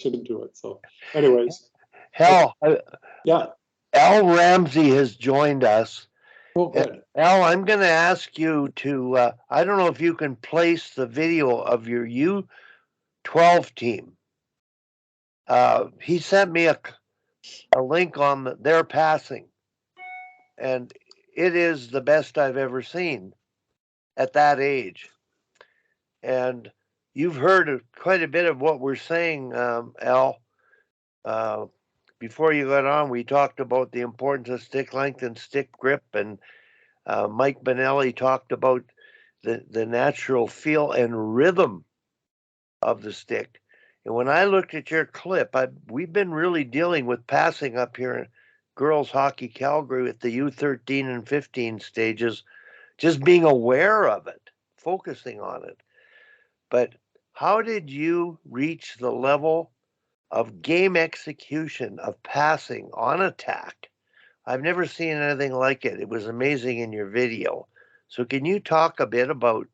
shouldn't do it. So anyways, Hal, yeah. Al Ramsey has joined us. Oh, good. Al, I'm going to ask you to, I don't know if you can place the video of your U12 team. He sent me a link on their passing, and it is the best I've ever seen at that age. And you've heard quite a bit of what we're saying, Al. Before you got on, we talked about the importance of stick length and stick grip, and Mike Benelli talked about the natural feel and rhythm of the stick. And when I looked at your clip, we've been really dealing with passing up here in girls hockey Calgary with the U13 and 15 stages, just being aware of it, focusing on it. But how did you reach the level of game execution of passing on attack? I've never seen anything like it. It was amazing in your video. So can you talk a bit about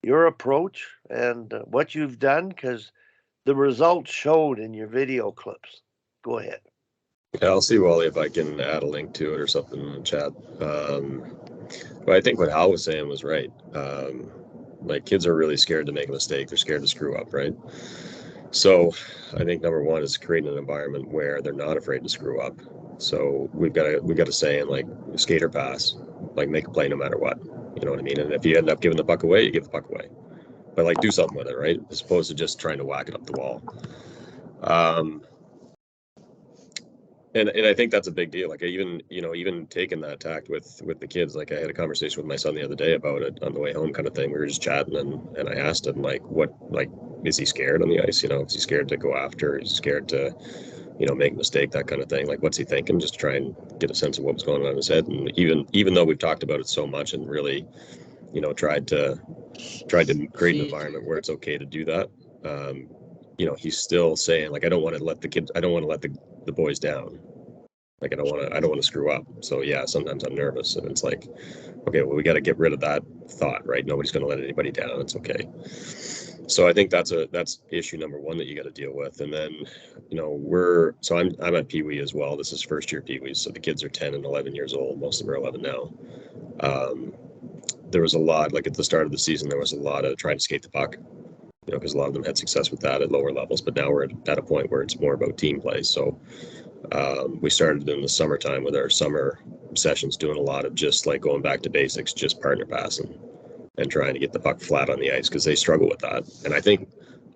your approach and what you've done? Because the results showed in your video clips. Go ahead. Yeah, I'll see, Wally, if I can add a link to it or something in the chat. But I think what Hal was saying was right. Like, kids are really scared to make a mistake. They're scared to screw up, right? So I think number one is creating an environment where they're not afraid to screw up. So we've got to say in like skate or pass, like make a play no matter what. You know what I mean? And if you end up giving the puck away, you give the puck away. But like do something with it, right? As opposed to just trying to whack it up the wall. And I think that's a big deal. Like even taking that tact with the kids. Like I had a conversation with my son the other day about it on the way home, kind of thing. We were just chatting, and I asked him like, is he scared on the ice? You know, is he scared to go after? Is he scared to, make a mistake, that kind of thing? Like, what's he thinking? Just to try and get a sense of what was going on in his head. And even though we've talked about it so much and really, tried to create an environment where it's okay to do that. He's still saying like, I don't want to let the boys down. Like I don't want to screw up. So yeah, sometimes I'm nervous, and it's like, okay, well, we got to get rid of that thought, right? Nobody's going to let anybody down. It's okay. So I think that's issue number one that you got to deal with. And then, I'm at Pee Wee as well. This is first year Pee Wees, so the kids are 10 and 11 years old. Most of them are 11 now. There was a lot, like at the start of the season, there was a lot of trying to skate the puck, because a lot of them had success with that at lower levels. But now we're at a point where it's more about team play. So we started in the summertime with our summer sessions doing a lot of just like going back to basics, just partner passing and trying to get the puck flat on the ice because they struggle with that. And I think,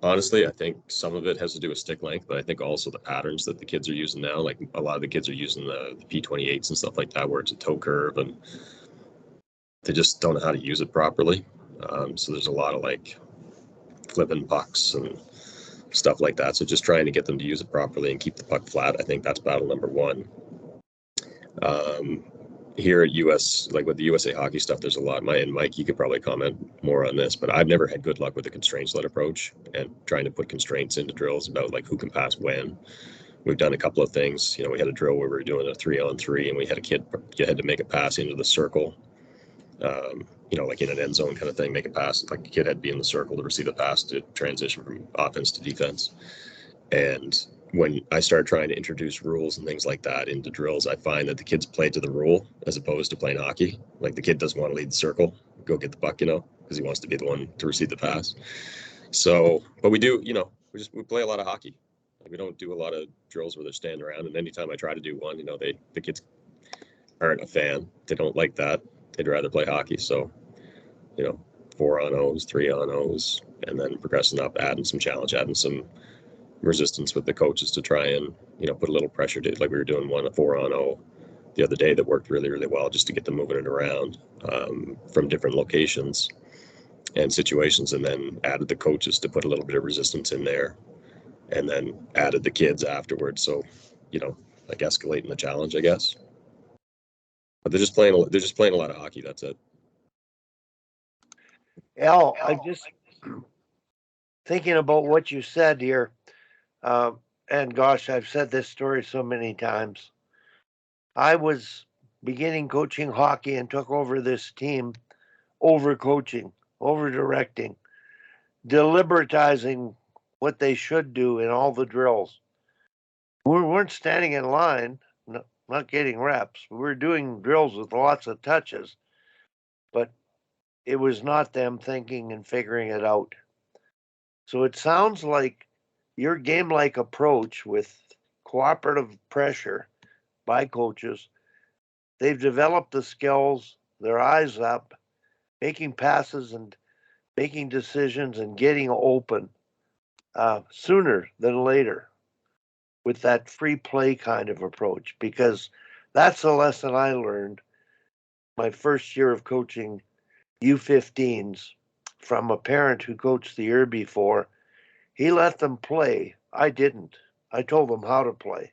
honestly, some of it has to do with stick length, but I think also the patterns that the kids are using now, like a lot of the kids are using the P28s and stuff like that, where it's a toe curve and they just don't know how to use it properly. So there's a lot of like flipping pucks and stuff like that. So just trying to get them to use it properly and keep the puck flat. I think that's battle number one. Here at US, like with the USA Hockey stuff, there's a lot. And Mike, you could probably comment more on this, but I've never had good luck with the constraints-led approach and trying to put constraints into drills about like who can pass when. We've done a couple of things. We had a drill where we were doing a 3-on-3, and we had a kid had to make a pass into the circle. Like in an end zone kind of thing, make a pass. Like a kid had to be in the circle to receive a pass to transition from offense to defense. And when I start trying to introduce rules and things like that into drills, I find that the kids play to the rule as opposed to playing hockey. Like the kid doesn't want to lead the circle, go get the puck, because he wants to be the one to receive the pass. So, but we do, we play a lot of hockey. Like we don't do a lot of drills where they're standing around. And anytime I try to do one, the kids aren't a fan. They don't like that. They'd rather play hockey. So, 4-on-0s, 3-on-0s, and then progressing up, adding some challenge, adding some resistance with the coaches to try and put a little pressure to, like we were doing one a 4-on-0 the other day that worked really, really well, just to get them moving it around from different locations and situations, and then added the coaches to put a little bit of resistance in there, and then added the kids afterwards. So like escalating the challenge, I guess. But they're just playing a lot of hockey. That's it. Al, I'm just thinking about what you said here. And gosh, I've said this story so many times. I was beginning coaching hockey and took over this team, over coaching, over directing, deliberatizing what they should do in all the drills. We weren't standing in line, not getting reps. We were doing drills with lots of touches, but it was not them thinking and figuring it out. So it sounds like your game-like approach with cooperative pressure by coaches, they've developed the skills, their eyes up, making passes and making decisions and getting open sooner than later with that free play kind of approach, because that's the lesson I learned my first year of coaching U15s from a parent who coached the year before. He let them play. I didn't. I told them how to play.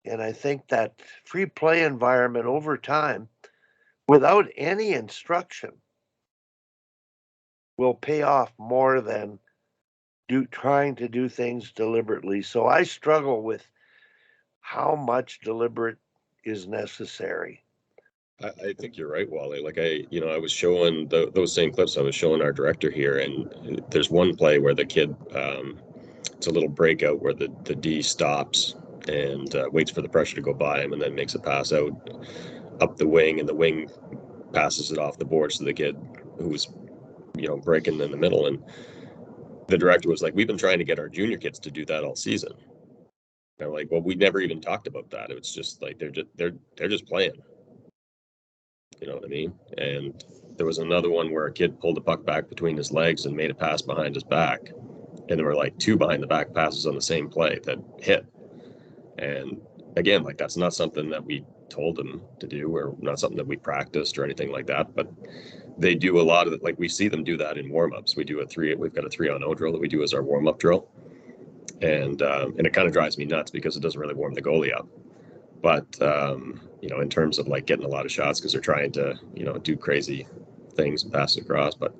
And I think that free play environment over time, without any instruction, will pay off more than trying to do things deliberately. So I struggle with how much deliberate is necessary. I think you're right, Wally. Like I was showing those same clips. I was showing our director here, and there's one play where the kid, it's a little breakout where the D stops and waits for the pressure to go by him, and then makes a pass out up the wing, and the wing passes it off the boards to the kid who's, breaking in the middle. And the director was like, "We've been trying to get our junior kids to do that all season." They're like, "Well, we never even talked about that. It's just like they're just playing." You know what I mean? And there was another one where a kid pulled the puck back between his legs and made a pass behind his back. And there were like 2 behind the back passes on the same play that hit. And again, like that's not something that we told them to do, or not something that we practiced or anything like that. But they do a lot of it. Like we see them do that in warm-ups. We've got a 3-on-0 drill that we do as our warm-up drill. And it kind of drives me nuts because it doesn't really warm the goalie up. But in terms of like getting a lot of shots because they're trying to do crazy things and pass it across. But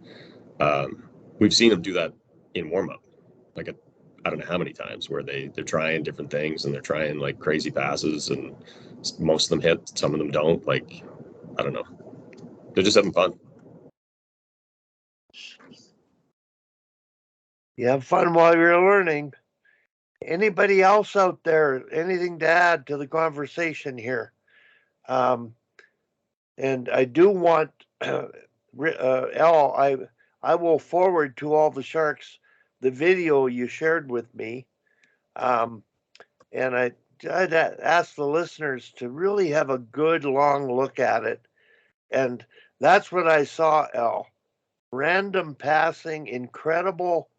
we've seen them do that in warm up, like I don't know how many times, where they're trying different things and they're trying like crazy passes, and most of them hit, some of them don't. Like I don't know, they're just having fun. You have fun while you're learning. Anybody else out there, anything to add to the conversation here? And I do want, Al, I will forward to all the Sharks the video you shared with me. And I'd ask the listeners to really have a good long look at it. And that's what I saw, Al. Random passing, incredible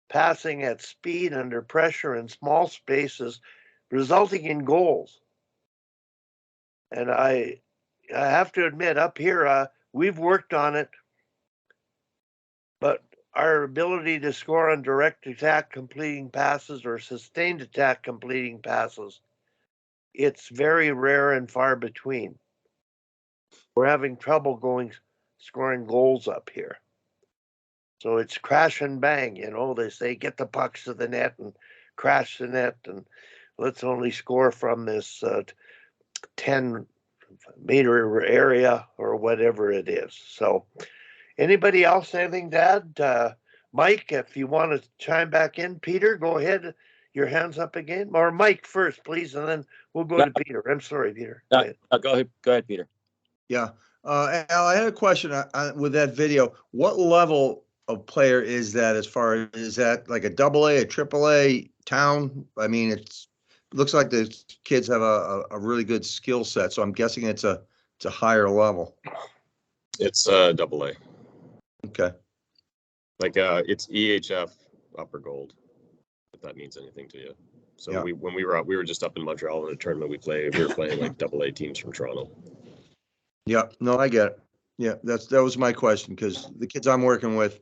passing at speed under pressure in small spaces, resulting in goals. And I have to admit, up here, we've worked on it, but our ability to score on direct attack completing passes or sustained attack completing passes, it's very rare and far between. We're having trouble scoring goals up here. So it's crash and bang, they say get the pucks to the net and crash the net, and let's only score from this 10-meter area or whatever it is. So anybody else anything to add? Mike, if you want to chime back in. Peter, go ahead. Your hand's up again. Or Mike first, please, and then we'll go to Peter. I'm sorry, Peter. Go ahead, Peter. Yeah. Al, I had a question with that video. What level of player is that, as far as, is that like a AA, a AAA town? I mean, it looks like the kids have a really good skill set, so I'm guessing it's a higher level. It's AA. Okay. Like it's EHF Upper Gold, if that means anything to you. So yeah. when we were out, we were just up in Montreal in a tournament we were playing like AA teams from Toronto. Yeah, no, I get it. Yeah, that was my question, because the kids I'm working with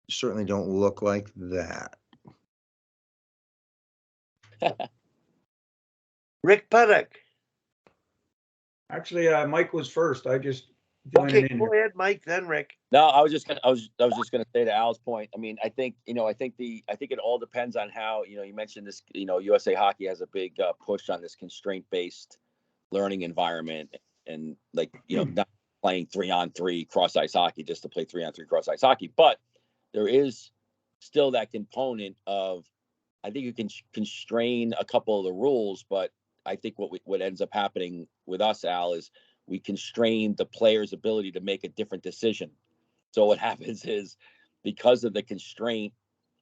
certainly don't look like that. Rick Puttock. Actually, Mike was first. I just joined in. Okay, go ahead, Mike, then Rick. No, I was just gonna say to Al's point. I mean, I think it all depends on how, you mentioned this, USA Hockey has a big push on this constraint-based learning environment, and like, not playing 3-on-3 cross ice hockey just to play 3-on-3 cross ice hockey, but there is still that component of, I think you can constrain a couple of the rules, but I think what ends up happening with us, Al, is we constrain the player's ability to make a different decision. So what happens is, because of the constraint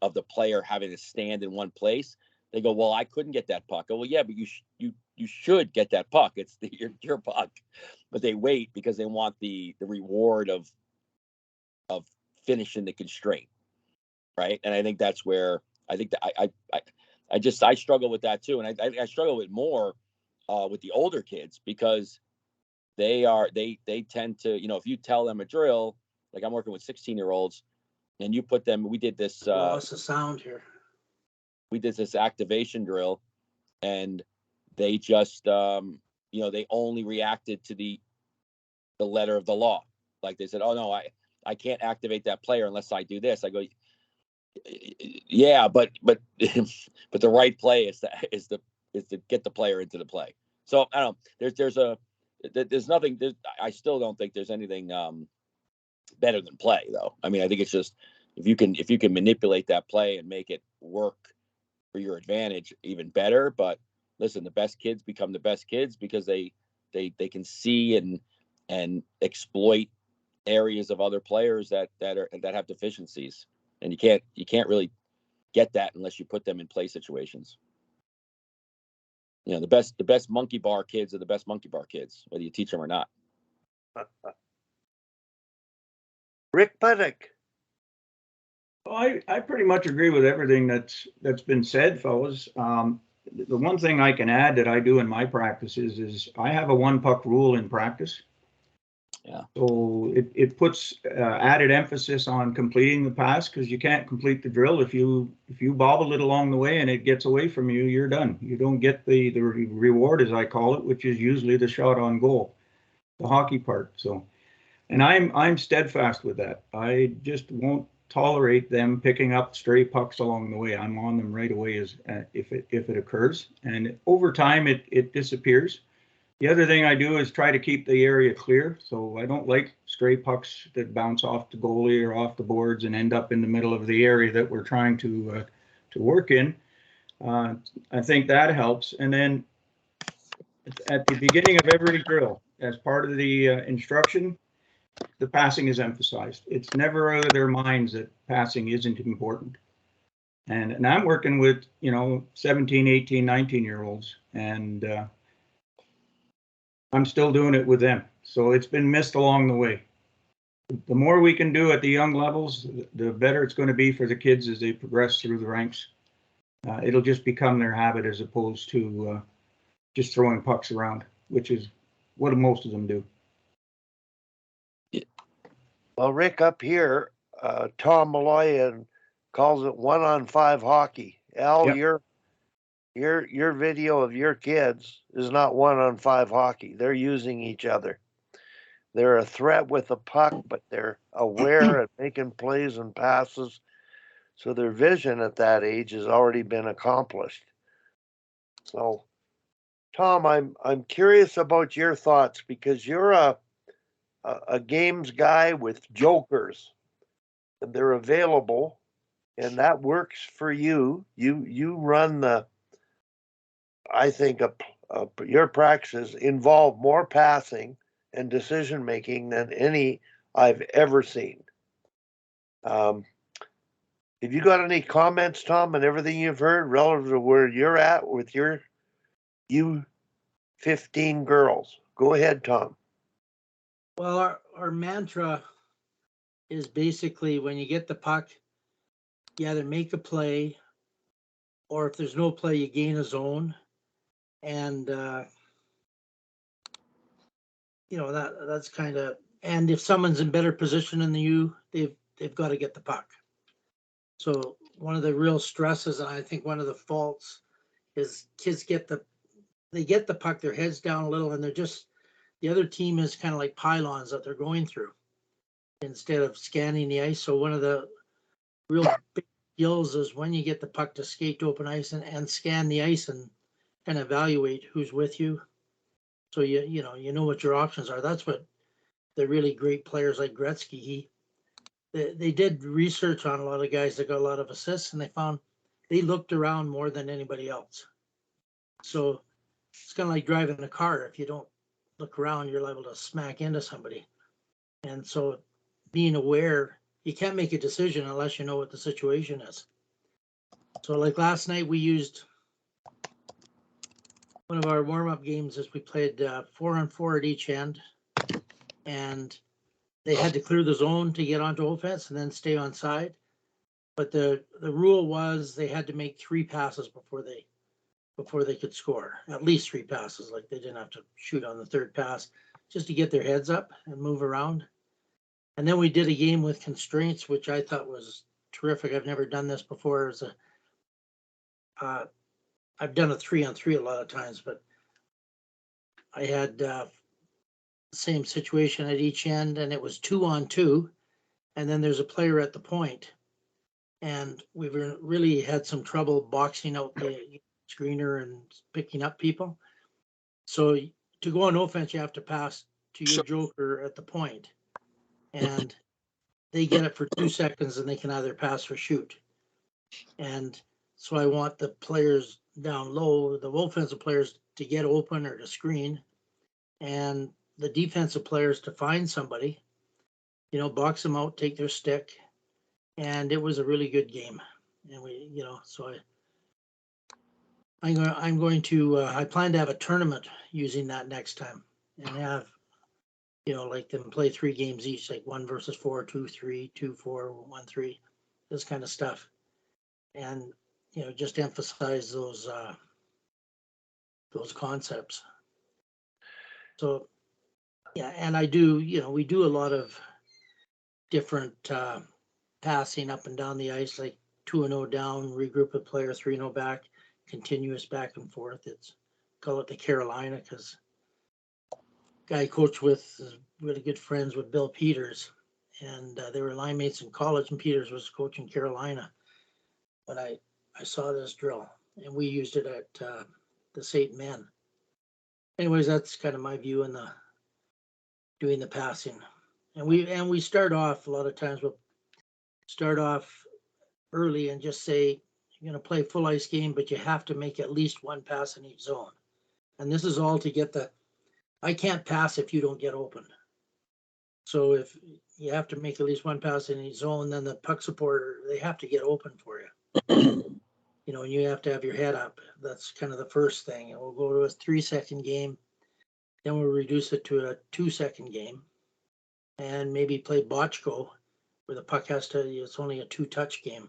of the player having to stand in one place, they go, well, I couldn't get that puck. Oh, well, yeah, but you should get that puck. It's your puck. But they wait because they want the reward of finishing the constraint, right? And I think that's where I think that I struggle with that too, and I struggle with more with the older kids, because they tend to, if you tell them a drill, like I'm working with 16-year-olds, and you put them, we did this Lost the sound here. we did this activation drill, and they just they only reacted to the letter of the law. Like they said, oh no, I can't activate that player unless I do this. I go, yeah, but but the right play is to get the player into the play. So I don't know. There's nothing. I still don't think there's anything better than play, though. I mean, I think it's just if you can manipulate that play and make it work for your advantage, even better. But listen, the best kids become the best kids because they can see and exploit areas of other players that have deficiencies, and you can't really get that unless you put them in play situations. The best monkey bar kids are the best monkey bar kids, whether you teach them or not. Rick Puttick. I pretty much agree with everything that's been said, fellas. The one thing I can add that I do in my practices is I have a 1 puck rule in practice. Yeah. So it puts added emphasis on completing the pass, because you can't complete the drill if you bobble it along the way and it gets away from you, you're done. You don't get the reward, as I call it, which is usually the shot on goal, the hockey part. So, and I'm steadfast with that. I just won't tolerate them picking up stray pucks along the way. I'm on them right away as if it occurs, and over time it disappears. The other thing I do is try to keep the area clear. So I don't like stray pucks that bounce off the goalie or off the boards and end up in the middle of the area that we're trying to work in. I think that helps. And then at the beginning of every drill, as part of the instruction, the passing is emphasized. It's never out of their minds that passing isn't important. And I'm working with, 17, 18, 19-year-olds, and I'm still doing it with them. So it's been missed along the way. The more we can do at the young levels, the better it's going to be for the kids as they progress through the ranks. It'll just become their habit as opposed to just throwing pucks around, which is what most of them do. Well, Rick, up here, Tom Malloy calls it 1-on-5 hockey. Al, Yep. your video of your kids is not 1-on-5 hockey. They're using each other. They're a threat with a puck, but they're aware and making plays and passes. So their vision at that age has already been accomplished. So, Tom, I'm curious about your thoughts, because you're a games guy with jokers, and they're available, and that works for you. You run I think your practices involve more passing and decision making than any I've ever seen. Have you got any comments, Tom, on everything you've heard relative to where you're at with your U15 girls? Go ahead, Tom. Well, our mantra is basically, when you get the puck, you either make a play, or if there's no play, you gain a zone. And that's kind of, and if someone's in better position than you, they've got to get the puck. So one of the real stresses, and I think one of the faults, is kids get the puck, their heads down a little, and the other team is kind of like pylons that they're going through instead of scanning the ice. So one of the real big skills is when you get the puck to skate to open ice and scan the ice and kind of evaluate who's with you. So you know what your options are. That's what the really great players like Gretzky, they did research on a lot of guys that got a lot of assists, and they found they looked around more than anybody else. So it's kind of like driving a car. If you don't look around, you're liable to smack into somebody. And so being aware, you can't make a decision unless you know what the situation is. So like last night, we used one of our warm-up games as we played 4-on-4 at each end, and they had to clear the zone to get onto offense and then stay on side. But the rule was they had to make 3 passes before they could score, at least 3 passes. Like they didn't have to shoot on the 3rd pass, just to get their heads up and move around. And then we did a game with constraints, which I thought was terrific. I've never done this before. As I've done a 3-on-3 a lot of times, but I had the same situation at each end, and it was 2-on-2, and then there's a player at the point. And we really had some trouble boxing out the screener and picking up people. So to go on offense, you have to pass to your joker at the point, and they get it for 2 seconds, and they can either pass or shoot. And so I want the players down low, the offensive players, to get open or to screen, and the defensive players to find somebody, box them out, take their stick. And it was a really good game. And we, so I'm going to, I plan to have a tournament using that next time, and have, like them play 3 games each, like 1 versus 4, 2-3, 2-4, 1-3, this kind of stuff. And, just emphasize those concepts. So, yeah, and I do, we do a lot of different passing up and down the ice, like 2-0 down, regroup a player, 3-0 back, continuous back and forth. Call it the Carolina, because guy I coach with is really good friends with Bill Peters, and they were line mates in college, and Peters was coaching Carolina. But I saw this drill, and we used it at the St. Men. Anyways, that's kind of my view in doing the passing. And we start off, a lot of times we'll start off early and just say, you're going to play full ice game, but you have to make at least 1 pass in each zone. And this is all to get I can't pass if you don't get open. So if you have to make at least 1 pass in each zone, then the puck supporter, they have to get open for you. And you have to have your head up. That's kind of the first thing. And we'll go to a 3-second game. Then we'll reduce it to a 2-second game, and maybe play botchko, where the puck it's only a 2-touch game.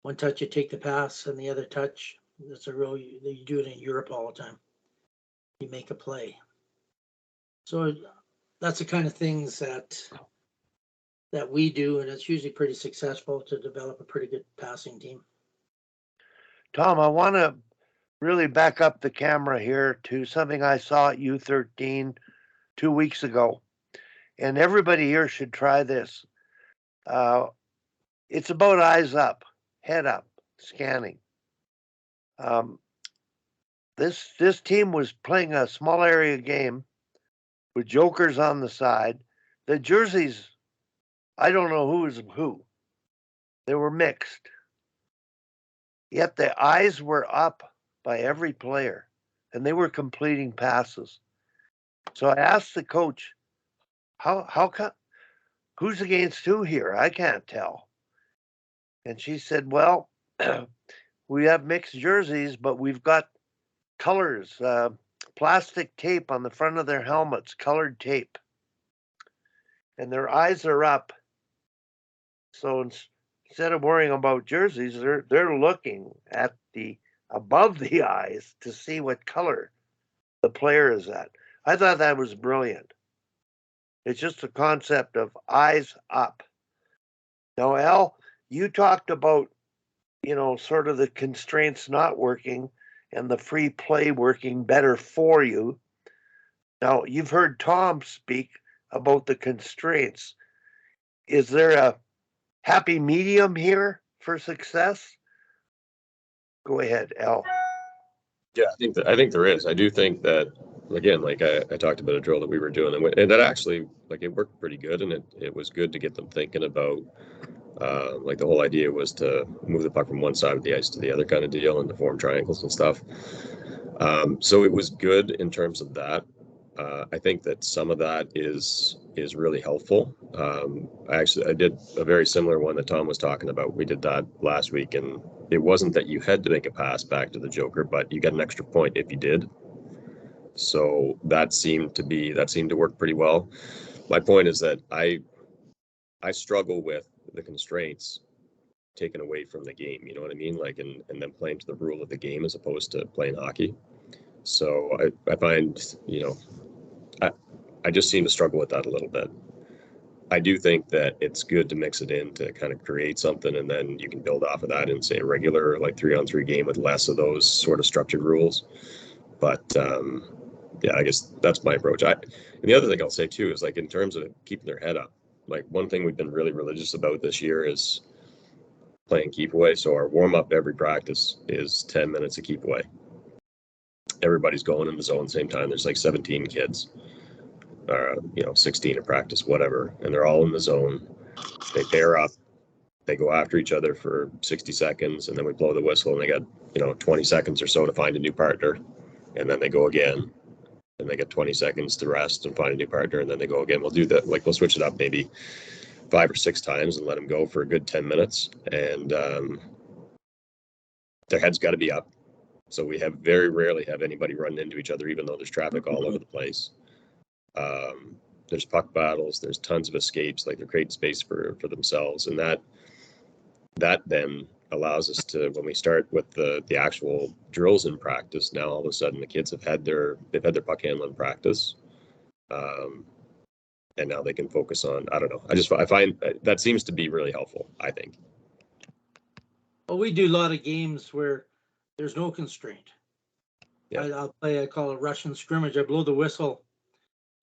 1 touch, you take the pass, and the other touch, that's a rule. You do it in Europe all the time. You make a play. So that's the kind of things that we do, and it's usually pretty successful to develop a pretty good passing team. Tom, I want to really back up the camera here to something I saw at U13 2 weeks ago. And everybody here should try this. It's about eyes up, head up, scanning. This team was playing a small area game with jokers on the side. The jerseys, I don't know who is who. They were mixed. Yet the eyes were up by every player, and they were completing passes. So I asked the coach, how come, who's against who here? I can't tell. And she said, well, we have mixed jerseys, but we've got colors, plastic tape on the front of their helmets, colored tape. And their eyes are up. So instead of worrying about jerseys, they're looking at above the eyes to see what color the player is at. I thought that was brilliant. It's just the concept of eyes up. Now, Al, you talked about, sort of the constraints not working and the free play working better for you. Now, you've heard Tom speak about the constraints. Is there a happy medium here for success? Go ahead, Al. Yeah, I think there is. I do think that again, like I talked about a drill that we were doing, and that actually, like, it worked pretty good, and it was good to get them thinking about, like, the whole idea was to move the puck from one side of the ice to the other kind of deal and to form triangles and stuff. So it was good in terms of that. I think that some of that is really helpful. I did a very similar one that Tom was talking about. We did that last week, and it wasn't that you had to make a pass back to the Joker, but you got an extra point if you did. So that seemed to work pretty well. My point is that I struggle with the constraints taken away from the game. You know what I mean? Like, and then playing to the rule of the game as opposed to playing hockey. So I find, I just seem to struggle with that a little bit. I do think that it's good to mix it in to kind of create something, and then you can build off of that in, say, a regular, like, 3-on-3 game with less of those sort of structured rules. But yeah, I guess that's my approach. And the other thing I'll say too is, like, in terms of keeping their head up, like, one thing we've been really religious about this year is playing keep away. So our warm up every practice is 10 minutes of keep away. Everybody's going in the zone same time. There's like 17 kids, 16 in practice, whatever, and they're all in the zone. They pair up, they go after each other for 60 seconds, and then we blow the whistle, and they got 20 seconds or so to find a new partner, and then they go again, and they get 20 seconds to rest and find a new partner, and then they go again. We'll do that, like, we'll switch it up maybe 5 or 6 times and let them go for a good 10 minutes, and their head's got to be up. So we have very rarely have anybody run into each other, even though there's traffic all over the place. There's puck battles, there's tons of escapes, like, they're creating space for themselves, and that then allows us to, when we start with the actual drills in practice, now all of a sudden the kids they've had their puck handling practice, and now they can focus on, I don't know, I find that seems to be really helpful, I think. Well, we do a lot of games where there's no constraint. Yeah. I call it Russian scrimmage. I blow the whistle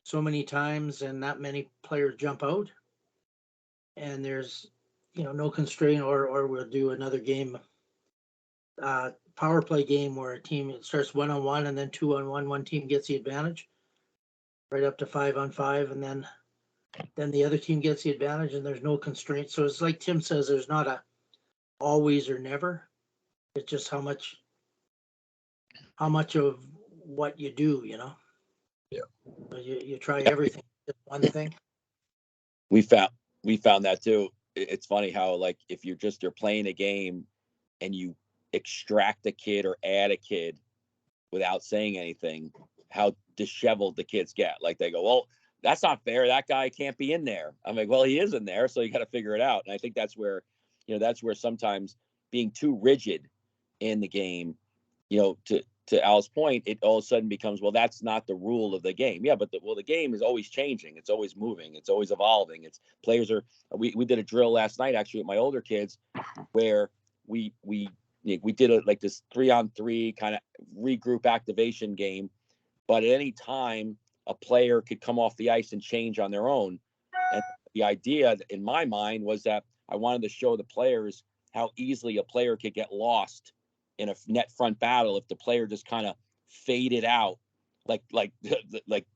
so many times and not many players jump out. And there's, no constraint, or we'll do another game, power play game where a team, it starts 1-on-1 and then 2-on-1. One team gets the advantage right up to 5-on-5. And then the other team gets the advantage, and there's no constraint. So it's like Tim says, there's not a always or never. It's just how much of what you do, Yeah. So you try everything, just one thing. We found that too. It's funny how, like, if you're playing a game and you extract a kid or add a kid without saying anything, how disheveled the kids get. Like, they go, well, that's not fair. That guy can't be in there. I'm like, well, he is in there, so you got to figure it out. And I think that's where sometimes being too rigid in the game, to Al's point, it all of a sudden becomes, well, that's not the rule of the game. Yeah, but the game is always changing. It's always moving. It's always evolving. It's players are. We did a drill last night actually with my older kids, where we did like this 3-on-3 kind of regroup activation game, but at any time a player could come off the ice and change on their own. And the idea in my mind was that I wanted to show the players how easily a player could get lost in a net front battle if the player just kind of faded out, like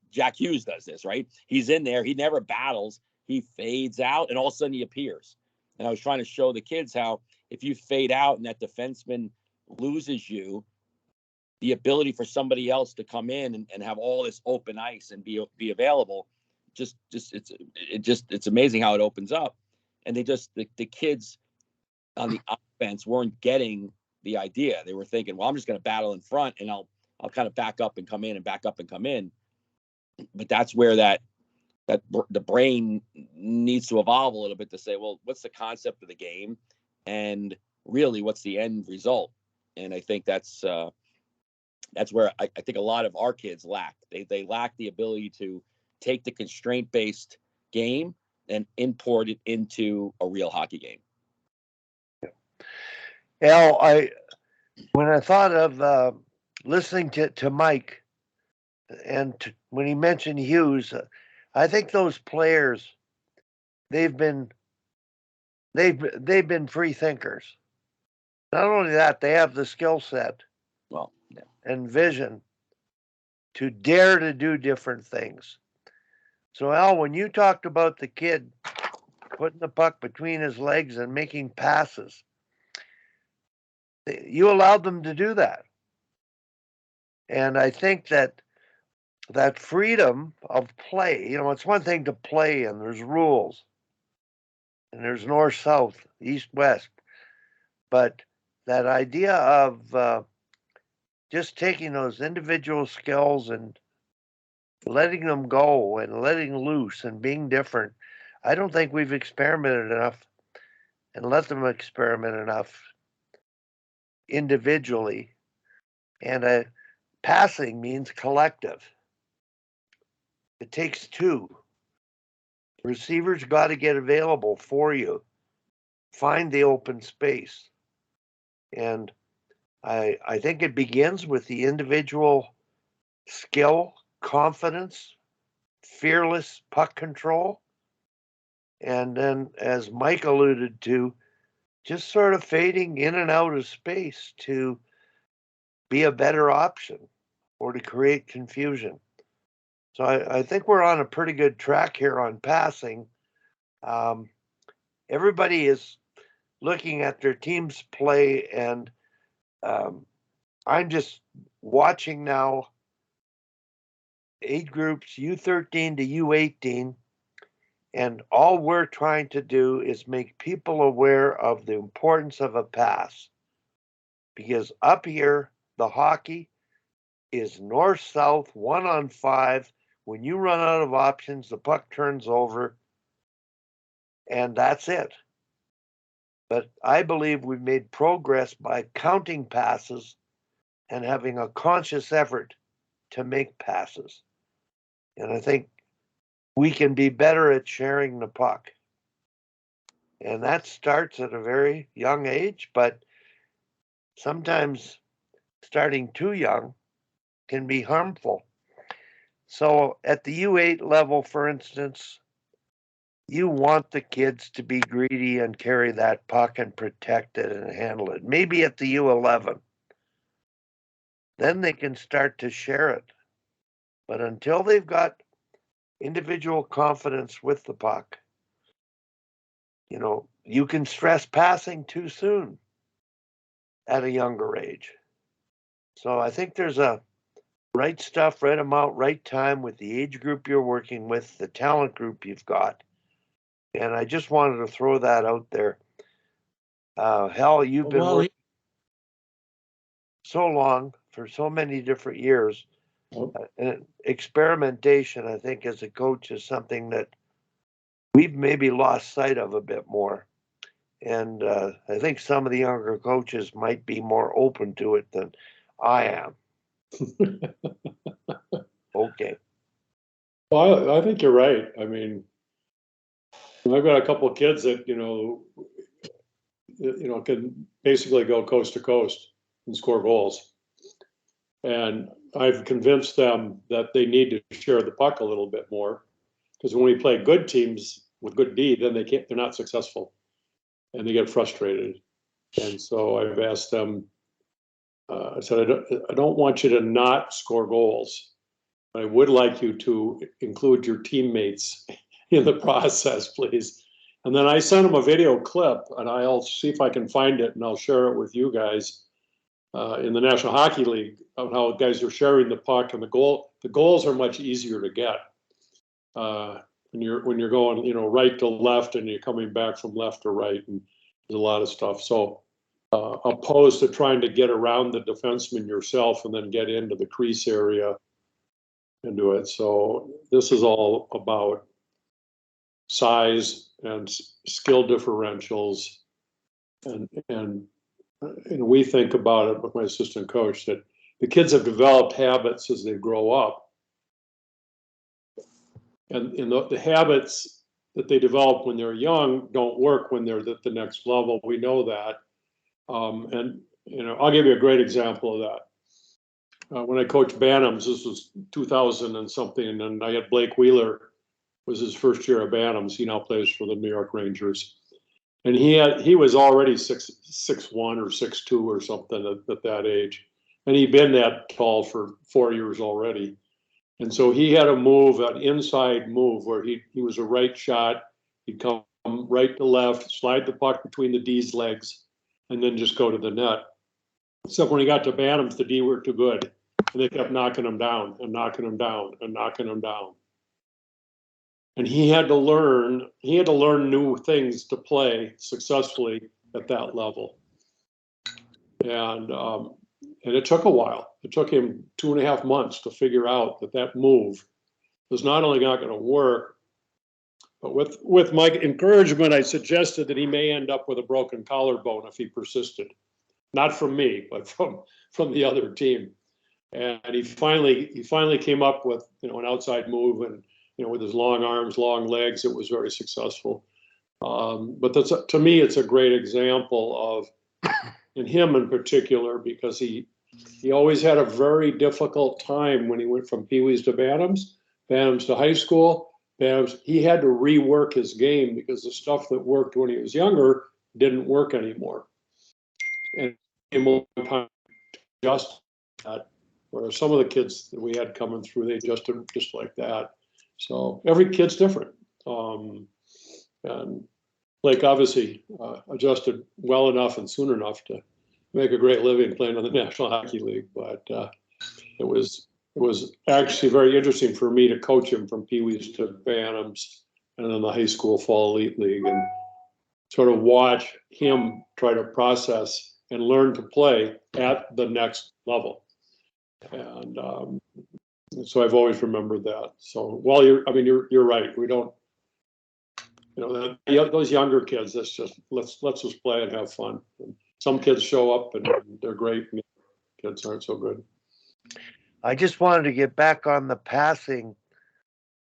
Jack Hughes does this, right? He's in there, he never battles, he fades out, and all of a sudden he appears. And I was trying to show the kids how if you fade out and that defenseman loses you, the ability for somebody else to come in and have all this open ice and be available, it's amazing how it opens up. And the kids on the offense weren't getting the idea. They were thinking, well, I'm just going to battle in front and I'll kind of back up and come in and back up and come in. But that's where that the brain needs to evolve a little bit to say, well, what's the concept of the game, and really what's the end result? And I think that's where I think a lot of our kids lack. They lack the ability to take the constraint-based game and import it into a real hockey game. Al, when I thought of listening to Mike, and when he mentioned Hughes, I think those players, they've been free thinkers. Not only that, they have the skill set Well, yeah. and vision to dare to do different things. So Al, when you talked about the kid putting the puck between his legs and making passes, you allowed them to do that. And I think that that freedom of play, you know, it's one thing to play and there's rules and there's north, south, east, west, but that idea of just taking those individual skills and letting them go and letting loose and being different, I don't think we've experimented enough and let them experiment enough individually. And passing means collective. It takes two. Receivers got to get available for you. Find the open space. And I think it begins with the individual skill, confidence, fearless puck control. And then, as Mike alluded to, just sort of fading in and out of space to be a better option or to create confusion. So I think we're on a pretty good track here on passing. Everybody is looking at their teams play, and I'm just watching now age groups U13 to U18, and all we're trying to do is make people aware of the importance of a pass. Because up here, the hockey is north-south, 1-on-5. When you run out of options, the puck turns over, and that's it. But I believe we've made progress by counting passes and having a conscious effort to make passes. And I think we can be better at sharing the puck. And that starts at a very young age, but sometimes starting too young can be harmful. So at the U8 level, for instance, you want the kids to be greedy and carry that puck and protect it and handle it. Maybe at the U11, then they can start to share it. But until they've got individual confidence with the puck, you know, you can stress passing too soon at a younger age. So I think there's a right stuff, right amount, right time with the age group you're working with, the talent group you've got. And I just wanted to throw that out there. Hal, you've been working so long for so many different years. And experimentation, I think, as a coach is something that we've maybe lost sight of a bit more. And I think some of the younger coaches might be more open to it than I am. Okay. Well, I think you're right. I mean, I've got a couple of kids that, can basically go coast to coast and score goals. And I've convinced them that they need to share the puck a little bit more, because when we play good teams with good D, then they're not successful and they get frustrated. And so I've asked them, I said, I don't want you to not score goals. I would like you to include your teammates in the process, please. And then I sent them a video clip, and I'll see if I can find it, and I'll share it with you guys in the National Hockey League of how guys are sharing the puck, and the goals are much easier to get when you're going, right to left, and you're coming back from left to right, and there's a lot of stuff. So opposed to trying to get around the defenseman yourself and then get into the crease area and do it. So this is all about size and skill differentials, and we think about it with my assistant coach that the kids have developed habits as they grow up, and the habits that they develop when they're young don't work when they're at the next level. We know that, and I'll give you a great example of that. When I coached Bantams, this was 2000 and something, and then I had Blake Wheeler, was his first year at Bantams. He now plays for the New York Rangers, and he was already 6'1" or 6'2" or something at that age, And he'd been that tall for 4 years already. And so he had a move, an inside move, where he was a right shot. He'd come right to left, slide the puck between the D's legs, and then just go to the net. Except when he got to Bantams, the D were too good. And they kept knocking him down and knocking him down and knocking him down. And he had to learn new things to play successfully at that level. And it took a while. It took him 2.5 months to figure out that move was not only not going to work, but with my encouragement, I suggested that he may end up with a broken collarbone if he persisted. Not from me, but from the other team. And he finally came up with, an outside move, and with his long arms, long legs, it was very successful. But to me, it's a great example of, in him in particular, because he always had a very difficult time when he went from Pee Wees to Bantams to high school. He had to rework his game because the stuff that worked when he was younger didn't work anymore. And it took him a long time to adjust that. Whereas some of the kids that we had coming through, they adjusted just like that. So every kid's different. And Blake obviously adjusted well enough and soon enough to make a great living playing in the National Hockey League. But it was actually very interesting for me to coach him from Pee Wees to Bantams and then the high school fall elite league, and sort of watch him try to process and learn to play at the next level. And so I've always remembered that. So while you're right. We don't, those younger kids, let's just play and have fun. And some kids show up and they're great, and kids aren't so good. I just wanted to get back on the passing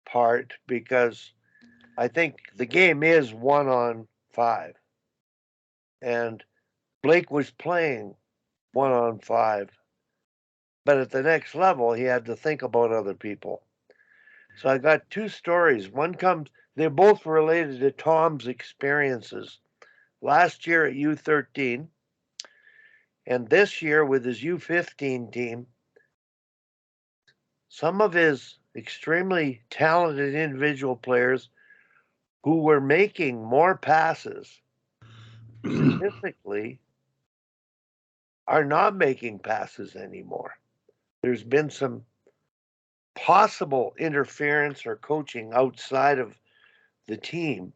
part because I think the game is 1-on-5. And Blake was playing 1-on-5. But at the next level, he had to think about other people. So I got two stories. They're both related to Tom's experiences. Last year at U13, and this year with his U15 team, some of his extremely talented individual players who were making more passes statistically are not making passes anymore. There's been some possible interference or coaching outside of the team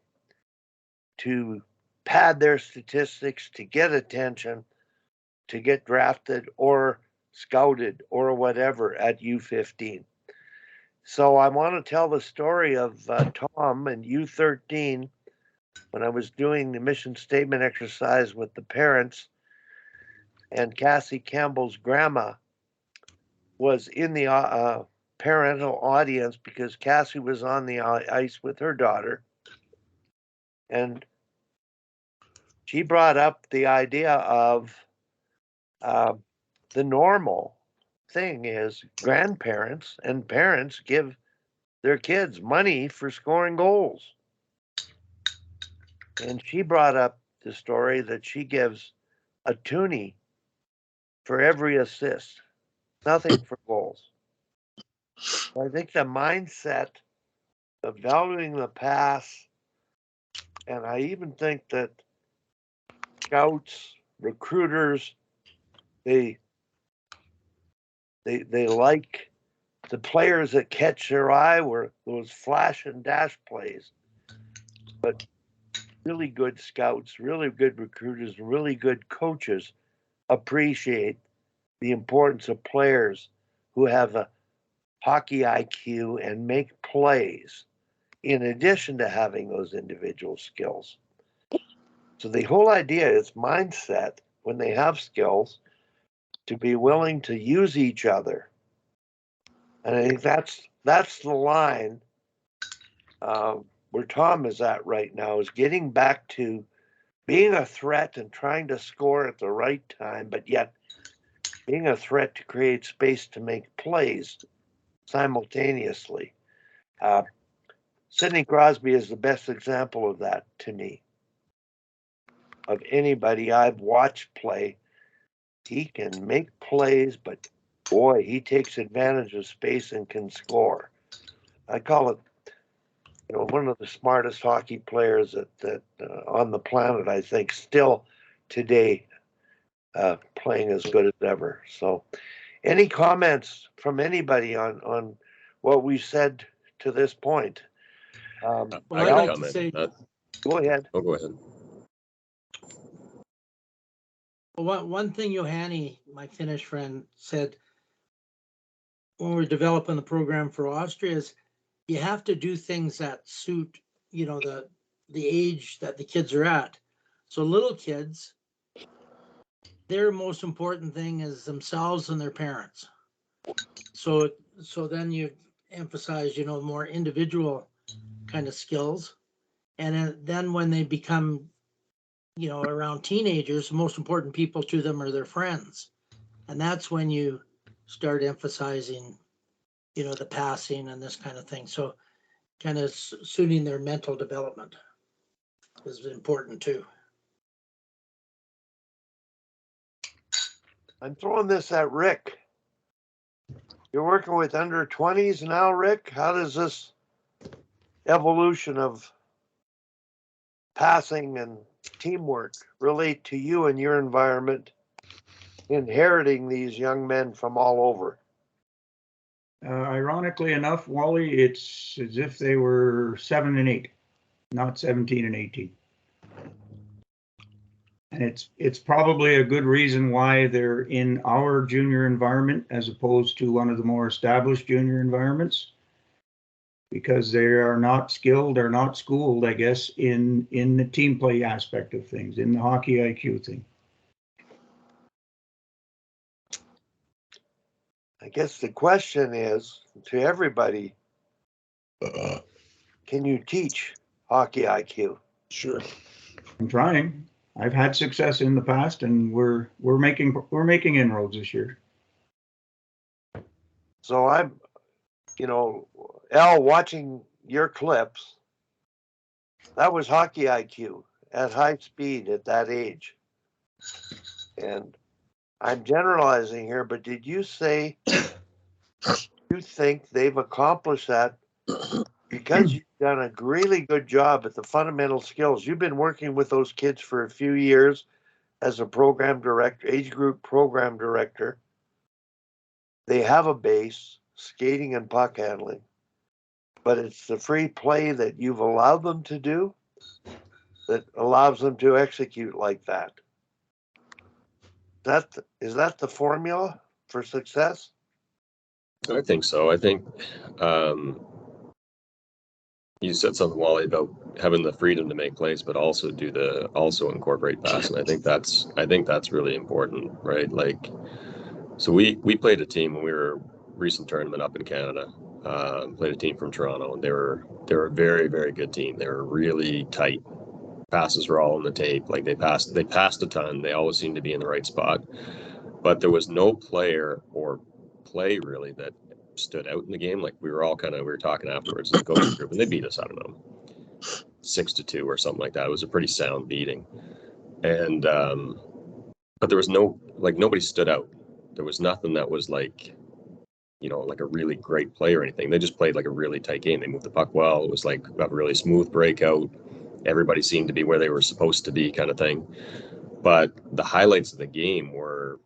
to pad their statistics, to get attention, to get drafted or scouted or whatever at U15. So I want to tell the story of Tom and U13 when I was doing the mission statement exercise with the parents, and Cassie Campbell's grandma was in the parental audience because Cassie was on the ice with her daughter. And she brought up the idea of the normal thing is grandparents and parents give their kids money for scoring goals. And she brought up the story that she gives a toonie for every assist, nothing for goals. I think the mindset of valuing the pass, and I even think that scouts, recruiters, they like the players that catch their eye were those flash and dash plays. But really good scouts, really good recruiters, really good coaches appreciate the importance of players who have a hockey IQ and make plays in addition to having those individual skills. So the whole idea is mindset when they have skills to be willing to use each other. And I think that's the line where Tom is at right now, is getting back to being a threat and trying to score at the right time, but yet being a threat to create space to make plays simultaneously. Sidney Crosby is the best example of that to me, of anybody I've watched play He can make plays, but boy, he takes advantage of space and can score. I call it, one of the smartest hockey players that on the planet, I think, still today playing as good as ever. So, any comments from anybody on what we said to this point? Well, I I'd can like to comment. say- Go ahead. Oh, go ahead. Well, one thing Johanny, my Finnish friend, said when we're developing the program for Austria is you have to do things that suit, the age that the kids are at. So little kids, their most important thing is themselves and their parents. So then you emphasize, more individual kind of skills. And then when they become, around teenagers, the most important people to them are their friends. And that's when you start emphasizing, the passing and this kind of thing. So kind of suiting their mental development is important too. I'm throwing this at Rick. You're working with under 20s now, Rick. How does this evolution of passing and teamwork relate to you and your environment, inheriting these young men from all over? Ironically enough, Wally, it's as if they were 7 and 8, not 17 and 18. And it's probably a good reason why they're in our junior environment as opposed to one of the more established junior environments, because they are not skilled or not schooled, I guess, in the team play aspect of things, in the hockey IQ thing. I guess the question is to everybody, can you teach hockey IQ? Sure. I'm trying. I've had success in the past, and we're making inroads this year. So I'm, Al, watching your clips, that was hockey IQ at high speed at that age. And I'm generalizing here, but did you say you think they've accomplished that because you've done a really good job at the fundamental skills? You've been working with those kids for a few years as a program director, age group program director. They have a base, skating and puck handling, but it's the free play that you've allowed them to do that allows them to execute like that. Is that the formula for success? I think so. I think you said something, Wally, about having the freedom to make plays, but also incorporate pass, and I think that's really important, right? Like, so we played a team when we were recent tournament up in Canada. Played a team from Toronto, and they were a very, very good team. They were really tight. Passes were all on the tape. Like they passed a ton. They always seemed to be in the right spot, but there was no player or play really that stood out in the game. Like we were talking afterwards in the coaching group, and they beat us, I don't know, 6-2 or something like that. It was a pretty sound beating. And but there was nobody stood out. There was nothing that was like a really great play or anything. They just played like a really tight game. They moved the puck well. It was like a really smooth breakout. Everybody seemed to be where they were supposed to be, kind of thing. But the highlights of the game were,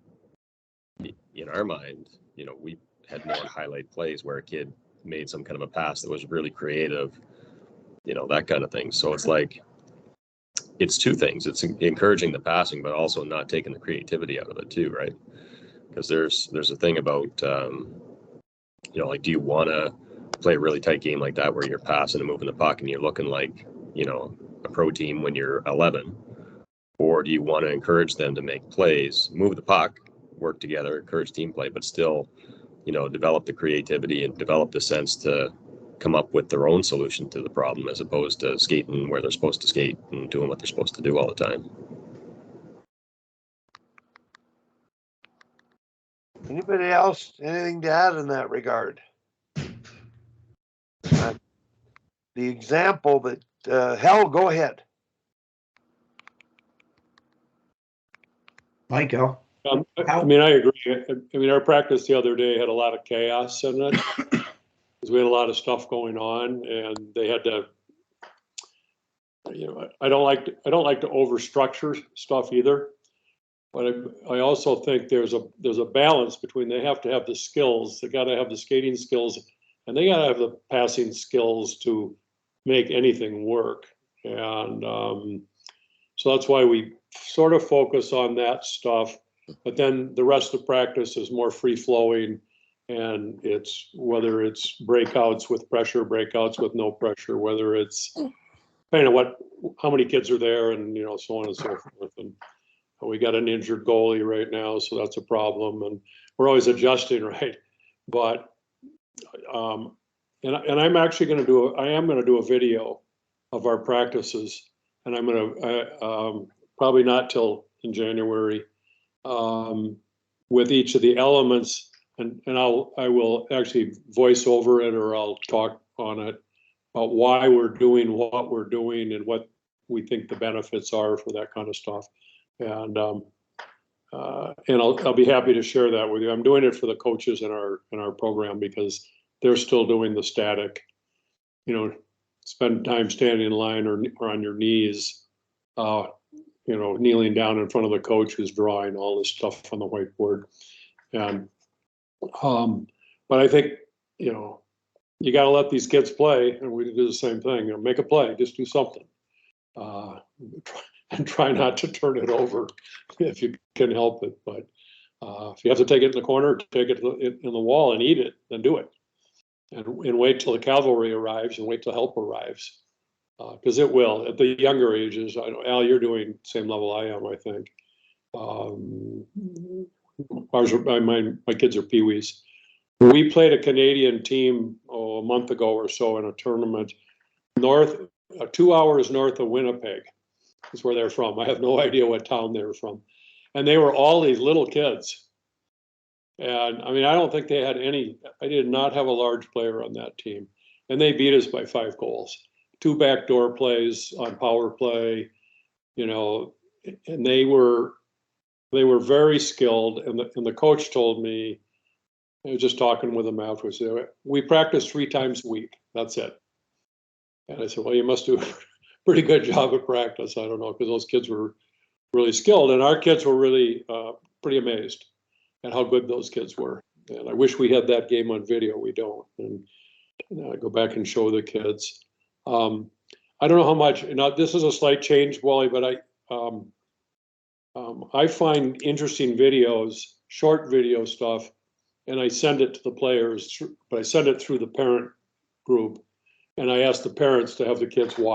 in our mind, we had more highlight plays where a kid made some kind of a pass that was really creative, that kind of thing. So it's like, it's two things. It's encouraging the passing, but also not taking the creativity out of it too, right? Because there's a thing about, like, do you want to play a really tight game like that where you're passing and moving the puck and you're looking like, a pro team when you're 11? Or do you want to encourage them to make plays, move the puck, work together, encourage team play, but still, develop the creativity and develop the sense to come up with their own solution to the problem, as opposed to skating where they're supposed to skate and doing what they're supposed to do all the time. Anybody else, anything to add in that regard? The example that, Hal, go ahead. Mike, Al. I mean, I agree. I mean, our practice the other day had a lot of chaos in it. Because we had a lot of stuff going on and they had to, I don't like to overstructure stuff either. But I also think there's a balance between they have to have the skills, they got to have the skating skills, and they got to have the passing skills to make anything work. And so that's why we sort of focus on that stuff. But then the rest of the practice is more free flowing, and it's whether it's breakouts with pressure, breakouts with no pressure, whether it's kind of how many kids are there, and so on and so forth. And we got an injured goalie right now, so that's a problem, and we're always adjusting, right? But and I'm actually going to do a video of our practices, and I'm going to probably not till in January with each of the elements, and I will actually voice over it, or I'll talk on it about why we're doing what we're doing and what we think the benefits are for that kind of stuff. And I'll be happy to share that with you. I'm doing it for the coaches in our program because they're still doing the static, spend time standing in line or on your knees, kneeling down in front of the coach who's drawing all this stuff on the whiteboard. And but I think you got to let these kids play, and we do the same thing. Make a play, just do something. And try not to turn it over if you can help it. But if you have to take it in the corner, take it in the wall and eat it, then do it. And wait till the cavalry arrives and wait till help arrives. Because it will. At the younger ages, I know, Al, you're doing the same level I am, I think. My kids are peewees. We played a Canadian team a month ago or so in a tournament 2 hours north of Winnipeg. Is where they're from. I have no idea what town they were from. And they were all these little kids. And I mean, I don't think they had I did not have a large player on that team. And they beat us by 5 goals. 2 backdoor plays on power play, and they were very skilled. And the coach told me, I was just talking with them afterwards, we practice 3 times a week. That's it. And I said, well, you must do pretty good job at practice. I don't know, because those kids were really skilled, and our kids were really pretty amazed at how good those kids were. And I wish we had that game on video. We don't. And I go back and show the kids. I don't know how much. This is a slight change, Wally, but I find interesting videos, short video stuff, and I send it to the players. But I send it through the parent group, and I ask the parents to have the kids watch.